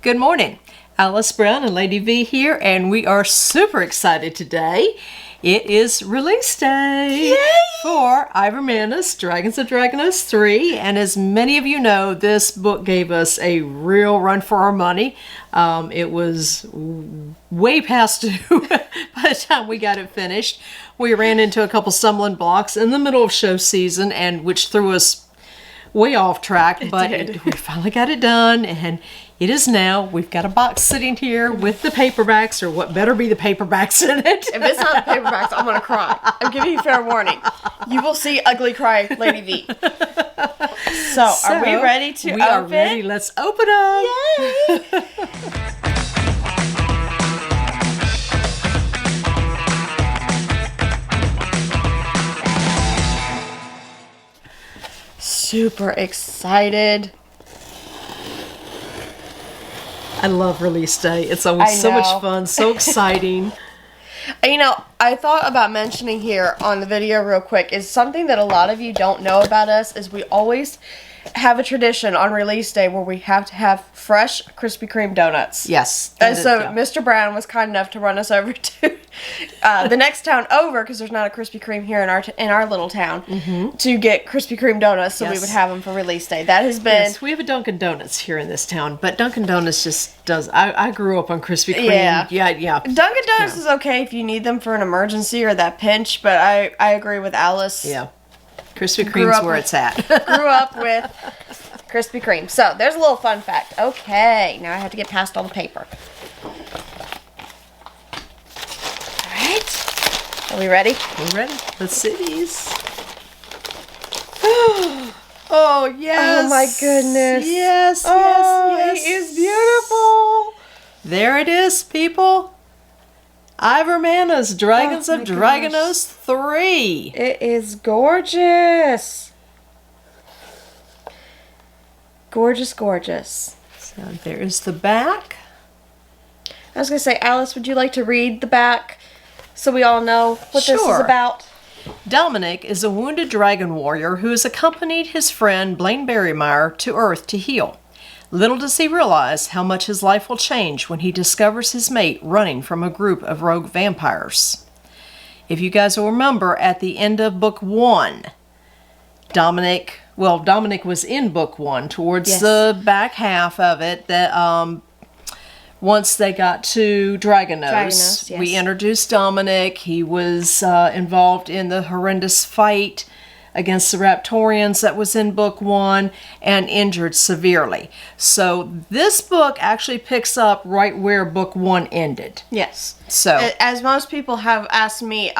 Good morning. Alice Brown and Lady V here, and we are super excited today. It is release day. Yay! For Ivormantis, Dragons of Dragonose 3, and as many of you know, this book gave us a real run for our money. It was way past due by the time we got it finished. We ran into a couple stumbling blocks in the middle of show season, and which threw us way off track, but we finally got it done, and it is now. We've got a box sitting here with the paperbacks, or what better be the paperbacks in it. If it's not the paperbacks, I'm going to cry. I'm giving you fair warning. You will see ugly cry Lady V. So are we ready to open? We are ready. Let's open up. Yay! Super excited. I love release day. It's always so much fun, so exciting. You know, I thought about mentioning here on the video real quick is something that a lot of you don't know about us is we always have a tradition on release day where we have to have fresh Krispy Kreme donuts. Yes. And so Mr. Brown was kind enough to run us over to the next town over, because there's not a Krispy Kreme here in our little town, to get Krispy Kreme donuts so we would have them for release day. That has been... Yes, we have a Dunkin' Donuts here in this town, but Dunkin' Donuts just does... I grew up on Krispy Kreme. Yeah. Dunkin' Donuts is okay if you need them for an emergency or that pinch, but I agree with Alice. Yeah. Krispy Kreme's where it's at. Grew up with Krispy Kreme. So, there's a little fun fact. Okay, now I have to get past all the paper. Alright. Are we ready? We're ready. Let's see these. Oh, yes. Oh, my goodness. Yes, yes. It is beautiful. There it is, people. Ivormantis, Dragons of Dragonose 3. It is gorgeous. Gorgeous, gorgeous. So there's the back. I was going to say, Alice, would you like to read the back so we all know what this is about? Dominic is a wounded dragon warrior who has accompanied his friend Blaine Barrymire to Earth to heal. Little does he realize how much his life will change when he discovers his mate running from a group of rogue vampires. If you guys will remember, at the end of book 1, Dominic was in book 1 towards the back half of it, that once they got to Dragonose, we introduced Dominic. He was involved in the horrendous fight against the Raptorians that was in book 1 and injured severely. So this book actually picks up right where book 1 ended. Yes. So as most people have asked me,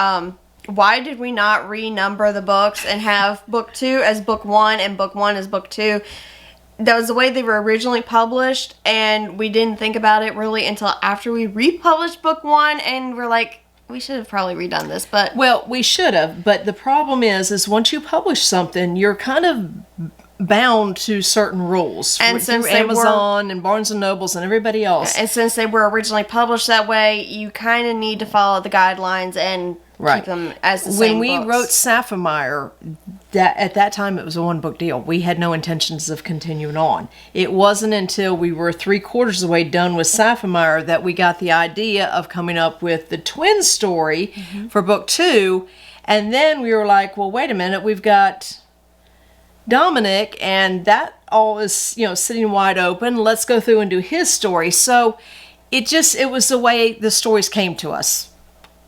why did we not renumber the books and have book 2 as book 1 and book 1 as book 2? That was the way they were originally published, and we didn't think about it really until after we republished book 1, and we're like, we should have probably redone this, but... Well, we should have, but the problem is once you publish something, you're kind of bound to certain rules. And since Amazon and Barnes & Nobles and everybody else. And since they were originally published that way, you kind of need to follow the guidelines and keep them as the same When we wrote Sci-Fi, at that time it was a one-book deal. We had no intentions of continuing on. It wasn't until we were 3/4 of the way done with Sci-Fi that we got the idea of coming up with the twin story for book 2, and then we were like, well, wait a minute, we've got Dominic, and that all is, sitting wide open. Let's go through and do his story. So it was the way the stories came to us.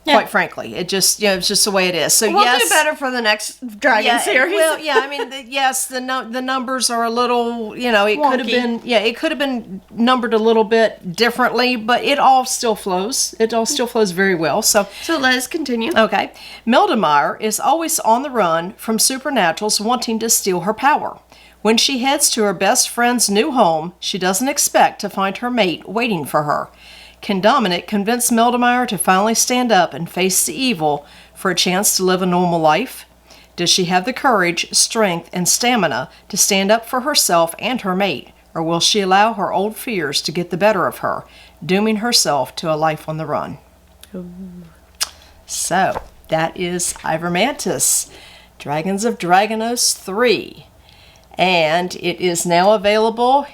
Quite frankly, it just, it's just the way it is. So we'll do better for the next Dragon series. Well, I mean, the numbers are a little, it could have been, it could have been numbered a little bit differently, but it all still flows. It all still flows very well. So let's continue. Okay. Mildemire is always on the run from supernaturals wanting to steal her power. When she heads to her best friend's new home, she doesn't expect to find her mate waiting for her. Can Dominic convince Mildemire to finally stand up and face the evil for a chance to live a normal life? Does she have the courage, strength, and stamina to stand up for herself and her mate, or will she allow her old fears to get the better of her, dooming herself to a life on the run? Ooh. So, that is Ivormantis, Dragons of Dragonose 3. And it is now available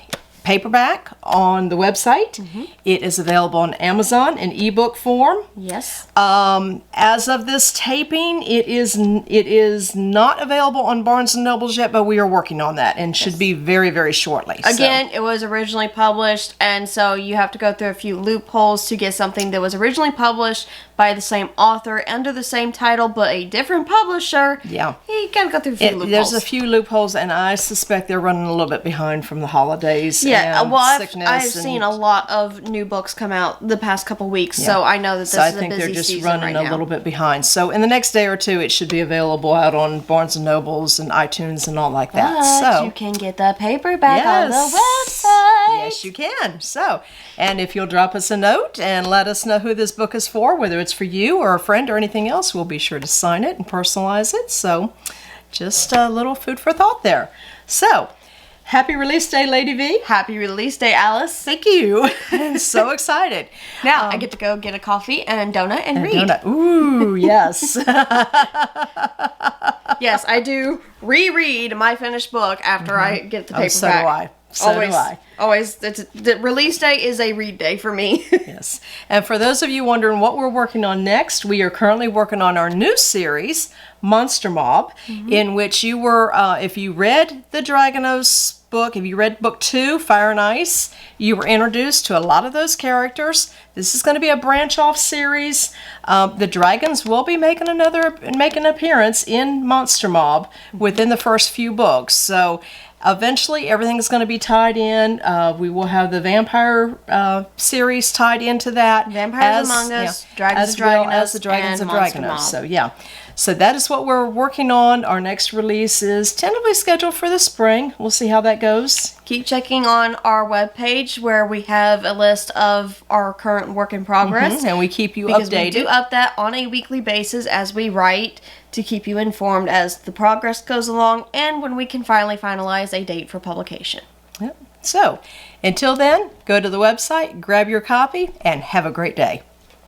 paperback on the website. It is available on Amazon in ebook form. Yes. As of this taping, it is not available on Barnes & Nobles yet, but we are working on that and should be very, very shortly. Again, it was originally published, and so you have to go through a few loopholes to get something that was originally published by the same author under the same title, but a different publisher. Yeah. You gotta go through a few loopholes. There's a few loopholes, and I suspect they're running a little bit behind from the holidays. Yeah, and well, sickness I've seen a lot of new books come out the past couple weeks, Yeah. so I know that this So I is a think busy they're just season running right a now. little bit behind. So in the next day or two, it should be available out on Barnes & Nobles and iTunes and all like that. But So you can get the paperback on the Yes. website. yes, you can. So, and if you'll drop us a note and let us know who this book is for, whether it's for you or a friend or anything else, we'll be sure to sign it and personalize it. So just a little food for thought there. So, happy release day, Lady V. Happy release day, Alice. Thank you. I'm so excited. Now I get to go get a coffee and donut and read. Donut. Ooh, yes. Yes, I do reread my finished book after I get the paperback. So do I. So do I. Always. The release day is a read day for me. Yes. And for those of you wondering what we're working on next, we are currently working on our new series, Monster Mob, in which you were, if you read the Dragonose book, if you read book 2, Fire and Ice, you were introduced to a lot of those characters. This is going to be a branch off series. The dragons will be making an appearance in Monster Mob within the first few books. So eventually everything's going to be tied in. We will have the vampire series tied into that. Vampires Among Us, Dragons as of well Dragonose, as the Dragons and of Monster Dragonose. Mob. So yeah. So that is what we're working on. Our next release is tentatively scheduled for the spring. We'll see how that goes. Keep checking on our webpage where we have a list of our current work in progress. And we keep you Because updated. we do up that on a weekly basis as we write to keep you informed as the progress goes along and when we can finally finalize a date for publication. Yep. So until then, go to the website, grab your copy, and have a great day.